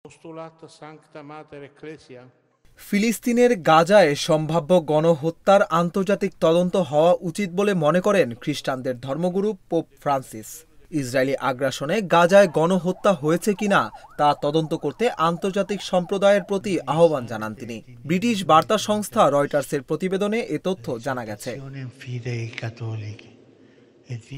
Postulat Sancta Mater Ecclesia ফিলিস্তিনের গাজায় সম্ভাব্য গণহত্যার আন্তর্জাতিক তদন্ত হওয়া উচিত বলে মনে করেন খ্রিস্টানদের ধর্মগুরু পোপ ফ্রান্সিস। ইসরায়েলি আগ্রাসনে গাজায় গণহত্যা হয়েছে কিনা তা তদন্ত করতে আন্তর্জাতিক সম্প্রদায়ের প্রতি আহ্বান জানান তিনি। ব্রিটিশ বার্তা সংস্থা রয়টার্সের প্রতিবেদনে এ তথ্য জানা গেছে।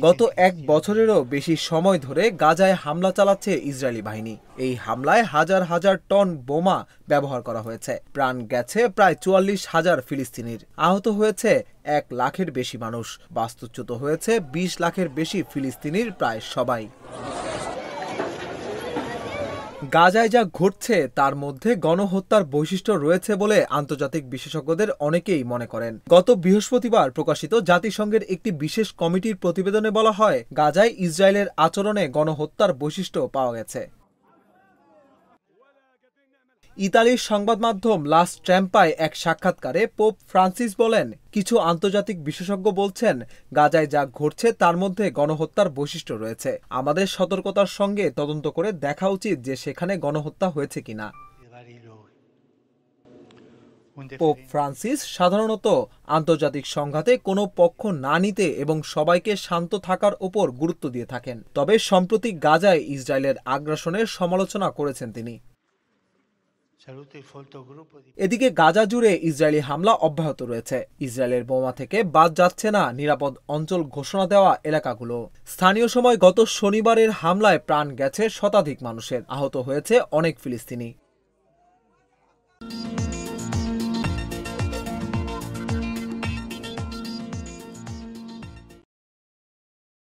গত এক বছরেরও বেশি সময় ধরে গাজায় হামলা চালাচ্ছে ইসরায়েলি বাহিনী। এই হামলায় হাজার হাজার টন বোমা ব্যবহার করা হয়েছে। প্রাণ গেছে প্রায় ৪৪,০০০ ফিলিস্তিনির। আহত হয়েছে ১ লাখের বেশি মানুষ। বাস্তুচ্যুত হয়েছে ২০ লাখের বেশি ফিলিস্তিনির প্রায় সবাই। গাজায় যা ঘটছে তার মধ্যে গণহত্যার বৈশিষ্ট্য রয়েছে বলে আন্তর্জাতিক বিশেষজ্ঞদের অনেকেই মনে করেন। গত বৃহস্পতিবার প্রকাশিত জাতিসংঘের একটি বিশেষ কমিটির প্রতিবেদনে বলা হয়, গাজায় ইসরায়েলের আচরণে গণহত্যার বৈশিষ্ট্য পাওয়া গেছে। ইতালির সংবাদ মাধ্যম লা স্ট্যাম্পায় এক সাক্ষাৎকারে পোপ ফ্রান্সিস বলেন, কিছু আন্তর্জাতিক বিশেষজ্ঞ বলছেন গাজায় যা ঘটছে তার মধ্যে গণহত্যার বৈশিষ্ট্য রয়েছে। আমাদের সতর্কতার সঙ্গে তদন্ত করে দেখা উচিত যে সেখানে গণহত্যা হয়েছে কিনা। পোপ ফ্রান্সিস সাধারণত আন্তর্জাতিক সংঘাতে কোনো পক্ষ না নিতে এবং সবাইকে শান্ত থাকার উপর গুরুত্ব দিয়ে থাকেন। তবে সম্প্রতি গাজায় ইসরায়েলের আগ্রাসনের সমালোচনা করেছেন তিনি। এদিকে গাজা জুড়ে ইসরায়েলি হামলা অব্যাহত রয়েছে। ইসরায়েলের বোমা থেকে বাদ যাচ্ছে না নিরাপদ অঞ্চল ঘোষণা দেওয়া এলাকাগুলো। স্থানীয় সময় গত শনিবারের হামলায় প্রাণ গেছে শতাধিক মানুষের, আহত হয়েছে অনেক ফিলিস্তিনি।